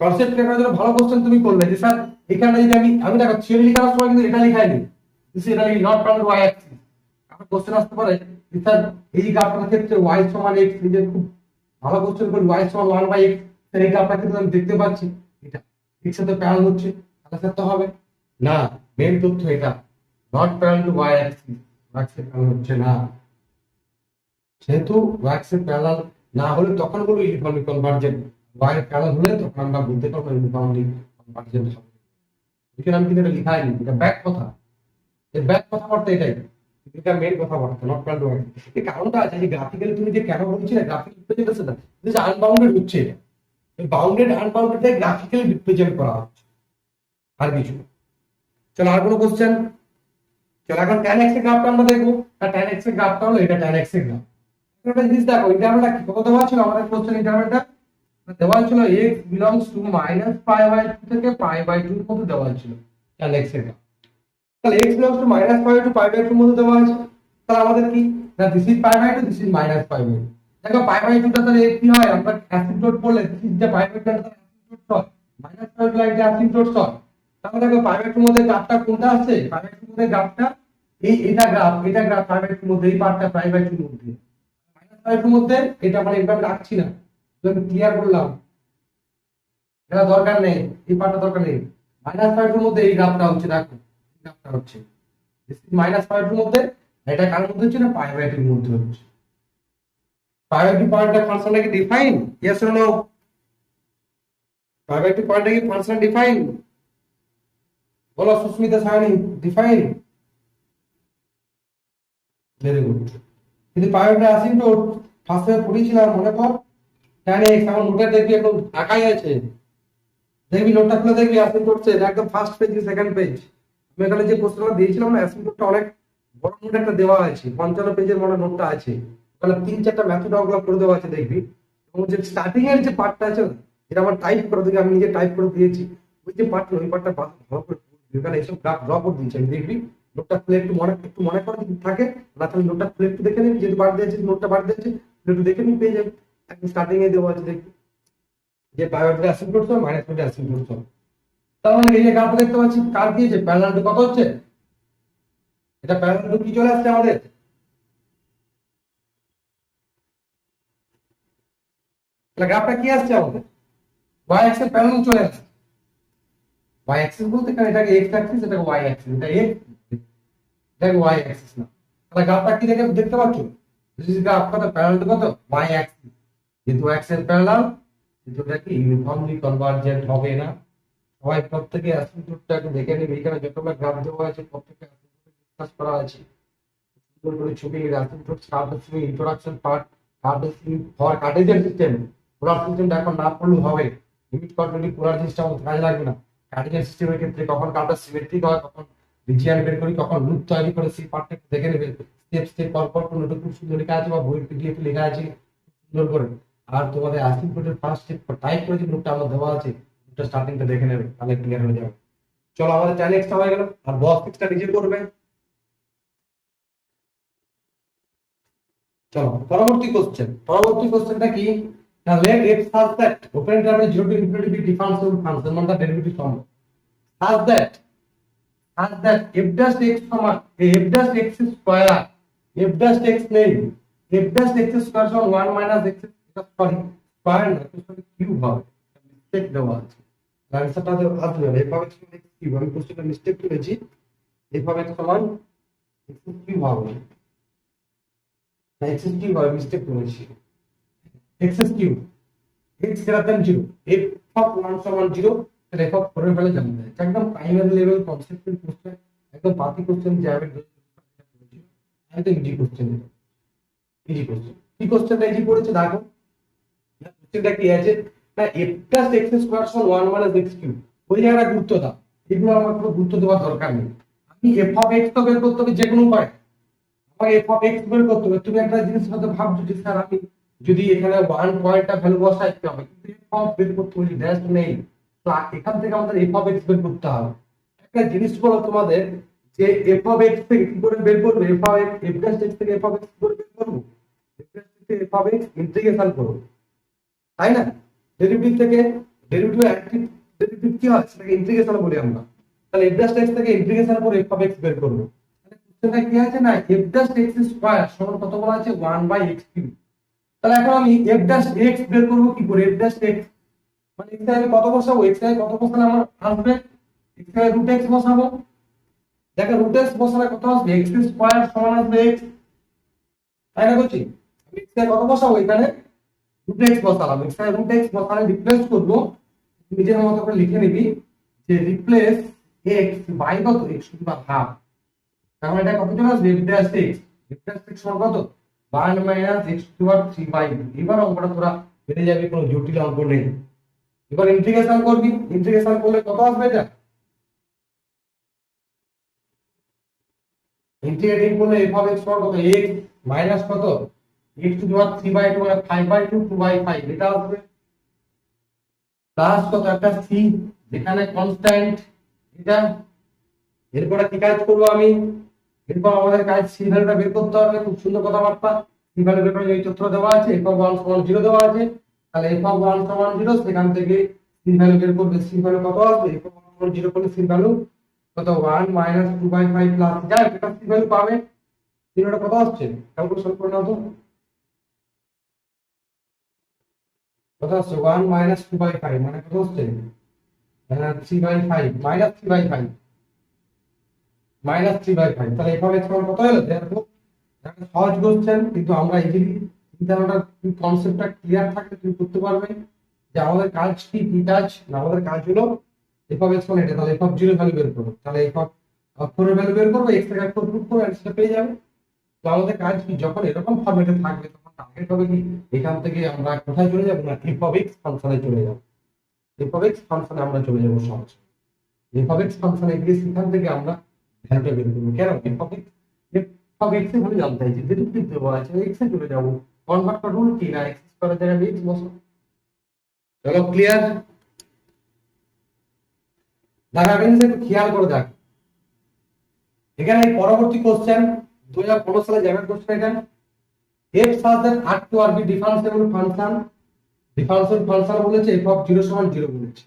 কনসেপ্ট ক্লিয়ার করার জন্য ভালো কোশ্চেন তুমি করলে যে স্যার এখানে যদি আমি দেখো থিওরি লেখার সময় কিন্তু এটা লেখাইনি, এটা লিখি নট প্যারাল ওয়াই অ্যাক্সিস। আমার কোশ্চেন আসতে পারে যে স্যার এই গ্রাফটার ক্ষেত্রে y সমান x, এই যে খুব ভালো কোশ্চেন করি y সমান 1/x, এই গ্রাফটা কিন্তু আমি দেখতে পাচ্ছি এটা x সাথে প্যারাল হচ্ছে, তাহলে স্যার তো হবে না। মেইন তথ্য এটা not parallel two y axis, y এর প্যারাল হচ্ছে না। যেহেতু y এর প্যারাল না হলে তখন বলবো ইউনিফর্মলি কনভার্জেন্ট, y এর প্যারাল হলে তখন আমরা বলতে পারবো ইউনিফর্মলি কনভার্জেন্ট হবে। এখানে আমি কিন্তু এটা লিখাইনি, এটা ব্যাক কথা, এর ব্যাক কথাবার্তা এটাই, এটা মেইন কথাবার্তা নট প্যারাল টু y। এই কারণটা আছে যে গ্রাফিক্যালি তুমি যে কেন বলছিলে গ্রাফিক রিপ্রেজেন্টেশন না, যে আনবাউন্ডেড হচ্ছে এটা, এই বাউন্ডেড আনবাউন্ডেড গ্রাফিক্যালি রিপ্রেজেন্ট করা হচ্ছে, আর কিছু। চলো আর কোনো কোশ্চেন? চলো এখন tan x এর গ্রাফটা আমরা দেখবো। আর tan x এর গ্রাফটা হলো এটা tan x এর গ্রাফ। একটা জিনিস দেখো, ইন্টারভ্যালটা কি কত দেওয়া ছিল আমাদের কোশ্চেন ইন্টারভ্যালটা? দেওয়া ছিল x বিলংস টু -π/2 থেকে π/2 এর মধ্যে দেওয়া ছিল tan x এর গ্রাফ। তাহলে x বিলংস টু -π টু π/2 এর মধ্যে দেওয়া আছে, তাহলে আমাদের কি না দিস ইজ π/2, দিস ইজ -π/2। দেখো π/2 টা তাহলে কি হয়, আমরা অ্যাসিম্পটোট করলে দিস ইজ যে π/2 টা অ্যাসিম্পটোট সর, -π লাইনটা অ্যাসিম্পটোট সর। তাহলে দেখো π/2 এর মধ্যে গ্রাফটা কোনটা আছে, π/2 এর মধ্যে গ্রাফটা এটা গ্রাফ, এটা গ্রাফ π/2 এর মধ্যে, এই পার্টটা π/2 এর মধ্যে, -π/2 এর মধ্যে এটা মানে এটা আমি রাখছি না, আমি ক্লিয়ার করলাম, এটা দরকার নেই, এই পার্টটা দরকার নেই। -π/2 এর মধ্যে এই গ্রাফটা হচ্ছে, দেখো এই গ্রাফটা হচ্ছে -π/2 এর মধ্যে, এটা কার মধ্যে হচ্ছে না π/2 এর মধ্যে হচ্ছে। π/2 পয়েন্টটা ফাংশনটা কি ডিফাইন, ইয়েস অর নো? π/2 পয়েন্টটা কি ফাংশন ডিফাইন? বলো Susmita Sahani, define. Very good. কিন্তু π/2 অ্যাসিম্পটোট ফার্স্টে পড়েছিলাম মনে কর, tan x আমার নোটে দেখবি এখন ঢাকাই আছে, দেখবি নোটটা খুলে দেখবি অ্যাসিম্পটোট সে একদম ফার্স্ট পেজ সেকেন্ড পেজ। আমি এখানে যে প্রশ্নটা দিয়েছিলাম না অ্যাসিম্পটোটটা অনেক বড় নোট একটা দেওয়া আছে, 55 পেজের মতো নোটটা আছে, ওখানে 3-4টা মেথড অগুলো করে দেওয়া আছে দেখবি। এবং যে স্টার্টিং এর যে পার্টটা আছে না, এটা আমার টাইপ করে দেখি, আমি নিজে টাইপ করে দিয়েছি, ওই যে পার্টটা ওই পার্টটা ভালো করে এখানে এসব গ্রাফ ড্র করে দিয়েছি আমি, দেখবি নোটটা খুলে একটু মনে কর যদি থাকে, না তাহলে নোটটা খুলে একটু দেখে নিবি, যেহেতু পার্ট দিয়েছি নোটটা পার্ট দিয়েছি একটু দেখে নিবি, পেয়ে যাবে একদম স্টার্টিং এ দেওয়া আছে দেখবি যে বায়োটা অ্যাসিম্পটোট সহ -π অ্যাসিম্পটোট সহ। তার মানে এই যে গ্রাফটা দেখতে পাচ্ছি কার কি আছে, প্যারালাল টু কত হচ্ছে, এটা প্যারালাল টু কি চলে আসছে আমাদের, তাহলে গ্রাফটা কি আসছে আমাদের y অ্যাক্সিস প্যারালাল চলে আসছে। y অ্যাক্সিস বলতে এখানে এটাকে x অ্যাক্সিস, এটাকে y অ্যাক্সিস, এটা x, এটাকে y অ্যাক্সিস না। তাহলে গ্রাফটা কি দেখতে পাচ্ছ, দিস ইজ গ্রাফ কত প্যারালাল টু কত y অ্যাক্সিস, যেহেতু x এর প্যারালাল কিন্তু এটা কি ইউনিফর্মলি কনভার্জেন্ট হবে না। সবাই প্রত্যেকে অ্যাসিম্পটোটটা একটু দেখে নেবে, এখানে যতগুলো গ্রাফ দেওয়া আছে প্রত্যেকটা অ্যাসিম্পটোট ডিসকাস করা আছে সুন্দর করে ছবি, asymptote start introduction part, cartesian for cartesian system, polar সিস্টেমটা এখন না পড়লেও হবে, লিমিট কন্টিনিউটি পোলার জিনিসটা আমাদের কাজে লাগবে না। কার্টেসিয়ান সিস্টেমের ক্ষেত্রে কখন কার্ভটা সিমেট্রিক হয়, কখন রিজিয়ন বের করি, কখন লুপ তৈরি করে, সেই পার্টটা দেখে নেবে স্টেপ স্টেপ পর নোটে খুব সুন্দর লেখা আছে বা বইয়ের পিডিএফ লেখা আছে সুন্দর করে। আর তোমাদের অ্যাসিম্পটোটের ফার্স্ট স্টেপ টাইপ করে যে নোটটা আমার দেওয়া আছে, নোটটা স্টার্টিংটা দেখে নেবে, তাহলে ক্লিয়ার হয়ে যাবে। চলো আমাদের tan x টা হয়ে গেল, আর বক্স x টা নিজে করবে। চলো পরবর্তী কোশ্চেনটা কি না, let f such that open interval 0 to infinity be differentiable function মানে derivative form such that f dash x সমান f dash x square, f dash x নেই, f dash x স্কয়ার সমান 1 মাইনাস x সরি স্কয়ার না sorry cube হবে, mistake দেওয়া আছে, অ্যানসারটা তো আসবে না, f of x সমান x কিউব, আমি কোশ্চেনটা মিস্টেক করেছি, f of x সমান x কিউব হবে না, x কিউব হবে, মিস্টেক করেছি, x cube x greater than 0, f of 1 সমান 0, তাহলে f of 4 এর ভ্যালু জানতে হবে, একদম প্রাইমারি লেভেল কনসেপ্টের কোশ্চেন, একদম বাকি কোশ্চেন যাবে, একদম ইজি কোশ্চেন, ইজি কোশ্চেন। কি কোশ্চেনটা ইজি পড়েছে দেখো, সেটা কি আছে না f প্লাস x স্কয়ার সমান 1 মাইনাস x কিউব, ওই জায়গাটা গুরুত্ব দাও, এগুলো আমার কোনো গুরুত্ব দেওয়ার দরকার নেই। আমি f অফ x তো বের করতে হবে যে কোনো উপায়, আমাকে f অফ x বের করতে হবে। তুমি একটা জিনিস হয়তো ভাবছো যে স্যার আমি যদি এখানে 1 পয়েন্টটা ভ্যালু বসাই কি হবে, কিন্তু f অফ বের করতে হবে ড্যাশ নেই, তো এখান থেকে আমাদের f অফ x বের করতে হবে। একটা জিনিস বলো তোমাদের যে f অফ x থেকে কি করে বের করবে, f of f dash x থেকে f অফ x কি করে বের করব, f ড্যাশ থেকে f অফ x ইন্টিগ্রেশন করব, তাই না? ডেরিভেটিভ থেকে ডেরিভেটিভ অ্যাক্টিভ ডেরিভেটিভ কি হয় সেটাকে ইন্টিগ্রেশন বলি আমরা। তাহলে f ড্যাশ x থেকে ইন্টিগ্রেশন করে f অফ x বের করব। তাহলে কোশ্চেনটা কি আছে না f ড্যাশ x স্কয়ার সমান কত বলা আছে 1/x কিউব। তাহলে এখন আমি f ড্যাশ x বের করব কি করে, f ড্যাশ x মানে x এর কত বসাবো, x এর কত বসালে আমার আসবে, x এর রুট x বসাবো। দেখো রুট x বসালে কত আসবে, x স্কয়ার সমান আসবে x, তাই না বলছি? আমি x এর কত বসাবো, এখানে রুট x বসালাম, x এর রুট x বসালে রিপ্লেস করব, নিজের মতো করে লিখে নিবি যে রিপ্লেস x বাই কত, x to the power half. তাহলে এটা কত চলে আসবে, f dash x, f dash x সমান কত 1 মাইনাস x টু দি পাওয়ার 3/2। এবার অঙ্কটা তোরা পেরে যাবে, কোনো জটিল অঙ্ক নেই। এবার ইন্টিগ্রেশন করবি, ইন্টিগ্রেশন করলে কত আসবে, এটা ইন্টিগ্রেটিং করলে f অফ x সমান কত x মাইনাস কত x টু দি পাওয়ার 3/2 মানে 5/2 2/5 এটা আসবে, প্লাস কত একটা c যেখানে কনস্ট্যান্ট এটা। এরপরে কি কাজ করব আমি, এরপর আমাদের কাজ c ভ্যালুটা বের করতে হবে, খুব সুন্দর কথাবার্তা। c ভ্যালু বের করে এই তথ্য দেওয়া আছে, f অফ 1 সমান 0 দেওয়া আছে, তাহলে f অফ 1 সমান 0 সেখান থেকে c ভ্যালু বের করবে, c ভ্যালু কত আসবে, f অফ 1 সমান 0 করলে c ভ্যালু কত 1 মাইনাস 2/5 প্লাস যা এটা c ভ্যালু পাবে, তিনটা কত আসছে ক্যালকুলেশন করে নাও তো, কত আসছে 1 মাইনাস 2/5 মানে কত আসছে 3/5 মাইনাস 3/5 মাইনাস 3/5। তাহলে f অফ x সমান কত হলো, দেখো একটা সহজ কোশ্চেন, কিন্তু আমরা ইজিলি চিন্তাটা কনসেপ্টটা ক্লিয়ার থাকলে তুমি করতে পারবে যে আমাদের কাজ কি, কি কাজ না আমাদের কাজ হলো f অফ x সমান এটা, তাহলে f অফ 0 ভ্যালু বের করব, তাহলে f অফ 4 এর ভ্যালু বের করব, x এর 4 পুট করব, অ্যান্সার পেয়ে যাবে। তো আমাদের কাজ কি, যখন এরকম ফরম্যাটে থাকবে তখন টার্গেট হবে কি এখান থেকে আমরা কোথায় চলে যাব না f অফ x ফাংশনে চলে যাব, f অফ x ফাংশনে আমরা চলে যাব সহজ। f অফ x ফাংশনে গিয়ে সেখান থেকে আমরা ভ্যালুটা বের করব, কেন f অফ x এর ভ্যালু জানতে চাইছি, ডেরিভেটিভ দেওয়া আছে x এ চলে যাব, কনভার্ট করার রুল কি না x স্কয়ারের জায়গায় x বসো। চলো ক্লিয়ার, দেখা গেছে একটু খেয়াল করে দেখ এখানে এই পরবর্তী কোশ্চেন 2015 সালে জ্যামের কোশ্চেন এটা, f such that r2 r be differentiable function, differential function বলেছে f of 0 সমান 0 বলেছে।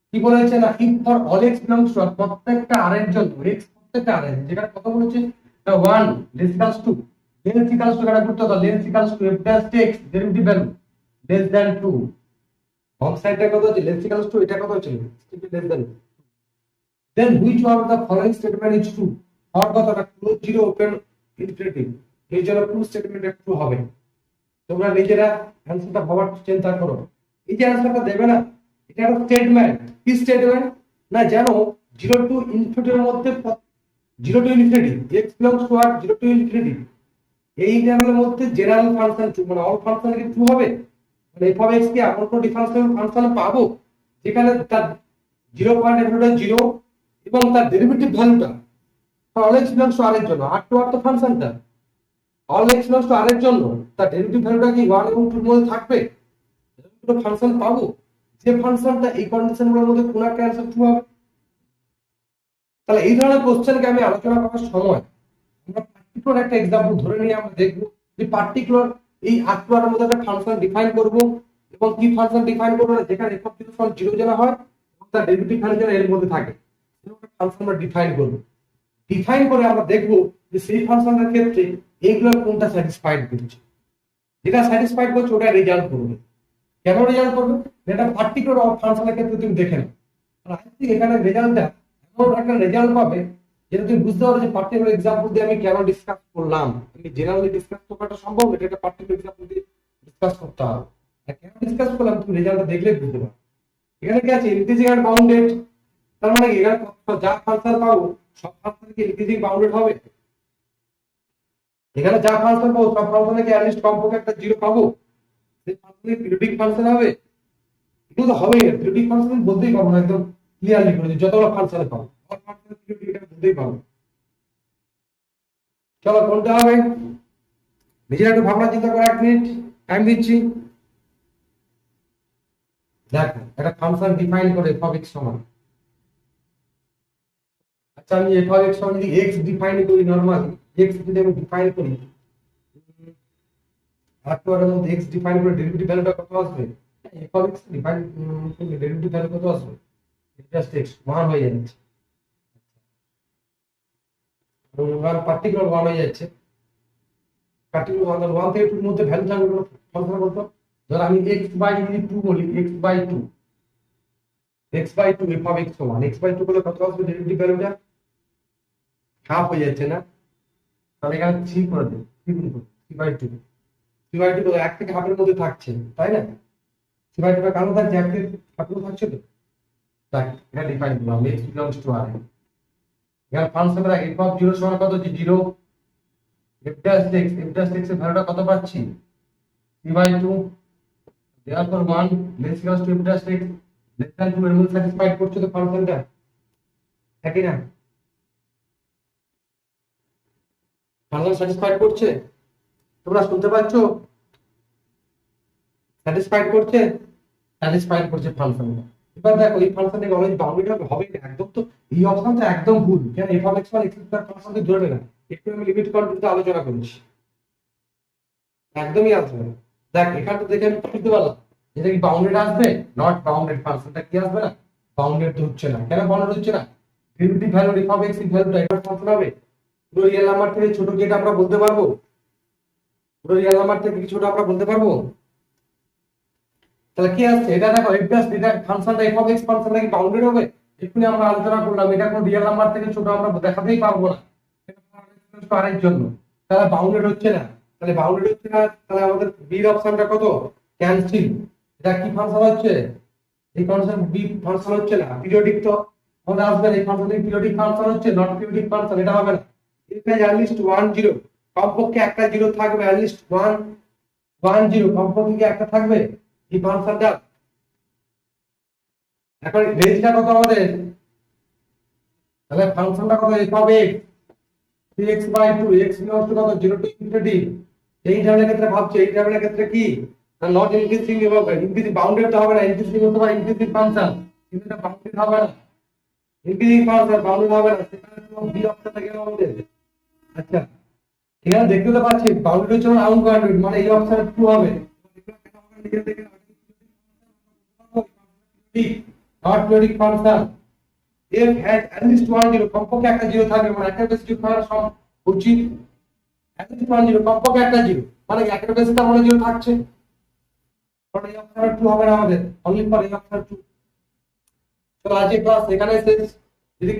কি বলেছে না if for all x belongs to r, প্রত্যেকটা r এর জন্য x প্রত্যেকটা r এর যেটা কত বলেছে 1 less equals to less equals to এটা করতে হবে, less equals to f dash x derivative value less than 2, home সাইডটা কত আছে less equals to এটা কত আছে less than, then which one of the following statement is true, or কতটা ক্লোজ 0 ওপেন ইনফিনিটি, এই জন্য ট্রু স্টেটমেন্ট ট্রু হবে। তোমরা নিজেরা অ্যানসারটা ভাবার চিন্তা করো, এই যে অ্যানসারটা দেবে না এটা একটা স্টেটমেন্ট, কি স্টেটমেন্ট না জানো 0 টু ইনফিনিটির মধ্যে 0 to infinity x belongs to r 0 to infinity এই ইন্টারভ্যালের মধ্যে জেনারেল ফাংশন ট্রু মানে অল ফাংশন কি ট্রু হবে, মানে f of x কি এমন কোন ডিফারেন্সিয়াল ফাংশন পাবো যেখানে তার 0 পয়েন্ট ভ্যালুটা 0 এবং তার ডেরিভেটিভ ভ্যালুটা all x belongs to r এর জন্য, r টু r তো ফাংশনটা all x belongs to r এর জন্য তার ডেরিভেটিভ ভ্যালুটা কি 1 এবং 2 এর মধ্যে থাকবে, এরকম ফাংশন পাবো যে ফাংশনটা এই কন্ডিশনগুলোর মধ্যে কোন একটা অ্যানসার ট্রু হবে। তাহলে এই ধরনের কোশ্চেনকে আমি আলোচনা করার সময় আমরা পার্টিকুলার একটা एग्जांपल ধরে নিয়ে আমরা দেখব যে পার্টিকুলার এই r2 এর মধ্যে একটা ফাংশন ডিফাইন করব এবং কি ফাংশন ডিফাইন করব না যেখানে f of 0 সমান 0 জানা হয় এবং তার ডেরিভেটিভ ভ্যালু যেন এর মধ্যে থাকে, এরকম একটা ফাংশন আমরা ডিফাইন করব। ডিফাইন করে আমরা দেখব যে সেই ফাংশনের ক্ষেত্রে এইগুলো কোনটা স্যাটিসফাইড করছে, যেটা স্যাটিসফাইড করছে ওটা রেজাল্ট করবে। কেন রেজাল্ট করবে, এটা পার্টিকুলার ফাংশনের ক্ষেত্রে তুমি দেখে নাও, আর আই থিংক এখানে রেজাল্টটা এমন একটা রেজাল্ট পাবে যেটা তুমি বুঝতে পারবে যে পার্টিকুলার एग्जांपल দিয়ে আমি কেন ডিসকাস করলাম, আমি জেনারেলি ডিসকাস করাটা সম্ভব এটা একটা পার্টিকুলার एग्जांपल দিয়ে ডিসকাস করতে হবে, আর কেন ডিসকাস করলাম তুমি রেজাল্টটা দেখলে বুঝতে পারবে। এখানে কি আছে ইনক্রিজিং এন্ড বাউন্ডেড, তার মানে এখানে যা ফাংশন পাবো সব ফাংশন কি ইনক্রিজিং বাউন্ডেড হবে, এখানে যা ফাংশন পাবো সব ফাংশনে কি অ্যাটলিস্ট কমপক্ষে একটা 0 পাবো, পিরিয়ডিক ফাংশন হবে? এগুলো তো হবেই না, পিরিয়ডিক ফাংশন বলতেই পারবো না একদম ক্লিয়ারলি করে যতগুলো ফাংশনে পাবো ফাংশন পিরিয়ডিক এটা বলতেই পারবো। চলো কোনটা হবে নিজেরা একটু ভাবনা চিন্তা করে 1 মিনিট টাইম দিচ্ছি। দেখো একটা ফাংশন ডিফাইন করে f of x সমান, আচ্ছা আমি f of x সমান যদি x ডিফাইন করি নরমালি, x যদি আমি ডিফাইন করি আর মধ্যে x ডিফাইন করে ডেরিভেটিভ ভ্যালুটা কত আসবে? f of x ডিফাইন করলে ডেরিভেটিভ ভ্যালু কত আসবে? জাস্ট x 1 হয়ে যাচ্ছে, ওয়ান পার্টিকুলার 1 হয়ে যাচ্ছে, পার্টিকুলার 1 থেকে 2 এর মধ্যে ভ্যালু থাকবে কোনো ফাংশন বলতো। ধর আমি x বাই 2 বলি, x by 2 f of x সমান x বাই 2 করলে কত আসবে ডেরিভেটিভ ভ্যালুটা? হাফ হয়ে যাচ্ছে না? তাহলে এখানে 3 করে দেব, 3 গুণ করব 3/2 তো 1 থেকে হাফের মধ্যে থাকছে তাই না? 3/2 টা কারণ থাকছে 1 থেকে হাফের থাকছে তো, তাই এটা ডিফাইন করলাম x বিলংস টু r। এখানে ফাংশনের f of 0 সমান কত হচ্ছে 0, f dash x এর ভ্যালুটা কত পাচ্ছি 3/2, therefore 1 less equals to f dash x less than 2 এর মধ্যে স্যাটিসফাইড করছে তো ফাংশনটা, একই না? ফাংশন স্যাটিসফাইড করছে, তোমরা শুনতে পাচ্ছ? স্যাটিসফাইড করছে, স্যাটিসফাইড করছে ফাংশনটা। এবার দেখো এই ফাংশনের অলওয়েজ বাউন্ডারি হবে না একদম, তো এই অপশনটা একদম ভুল, কেন f of x মানে x স্কয়ার ফাংশনকে ধরবে না, একটু আমি লিমিট কন্ট্রোলতে আলোচনা করেছি, একদমই আসবে না। দেখ এখানটা দেখে আমি বুঝতে পারলাম এটা কি বাউন্ডেড আসবে, নট বাউন্ডেড, ফাংশনটা কি আসবে না বাউন্ডেড হচ্ছে না। কেন বাউন্ডেড হচ্ছে না? Derivative value f of x এর ভ্যালুটা এটা ফাংশন হবে, পুরো রিয়েল নাম্বার থেকে ছোট কি এটা আমরা বলতে পারবো? পুরো রিয়েল নাম্বার থেকে কি ছোট আমরা বলতে পারবো? তাহলে কি আসছে এটা দেখো f dash এটা ফাংশনটা f of x ফাংশনটা কি বাউন্ডেড হবে? এক্ষুনি আমরা আলোচনা করলাম এটা কোন রিয়েল নাম্বার থেকে ছোট আমরা দেখাতেই পারবো না, এটা r এর জন্য, তাহলে বাউন্ডেড হচ্ছে না। তাহলে বাউন্ডেড হচ্ছে না, তাহলে আমাদের বি এর অপশনটা কত ক্যান্সেল। এটা কি ফাংশন হচ্ছে? এই ফাংশন বি ফাংশন হচ্ছে না, পিরিয়ডিক তো আমাদের আসবে এই ফাংশন পিরিয়ডিক ফাংশন হচ্ছে, নট পিরিয়ডিক ফাংশন, এটা হবে না। এখানে অ্যাটলিস্ট 1 0 কমপক্ষে একটা 0 থাকবে, অ্যাটলিস্ট 1 0 কমপক্ষে একটা থাকবে এই ফাংশনটা। এখন রেঞ্জটা কত আমাদের, তাহলে ফাংশনটা কত f of x 3x/2 x belongs two কত 0 টু ইনফিনিটি। এই ধরনের ক্ষেত্রে ভাবছো এই ধরনের ক্ষেত্রে কি না নট ইনক্রিজিং এবং ইনক্রিজিং বাউন্ডেড তো হবে না, ইনক্রিজিং হতে পারে ইনক্রিজিং ফাংশন, কিন্তু এটা বাউন্ডেড হবে না, ইনক্রিজিং ফাংশন বাউন্ডেড হবে না, সেখানে তো বি অপশনটা গেল আমাদের। আচ্ছা ঠিক আছে, দেখতে তো পাচ্ছি বাউন্ডেড হচ্ছে মানে আনবাউন্ডেড, মানে এই অপশন ট্রু হবে, not periodic function f has at least 1 0 কমপক্ষে একটা 0 থাকবে, মানে একটা বেশি 0 থাকার সব উচিত, at least 1 0 কমপক্ষে একটা 0 মানে একটা বেশি তার মানে 0 থাকছে, কারণ এই অপশন 2 হবে না আমাদের, অনলি ফর এই অপশন 2। চলো আজকে ক্লাস এখানে শেষ। যদি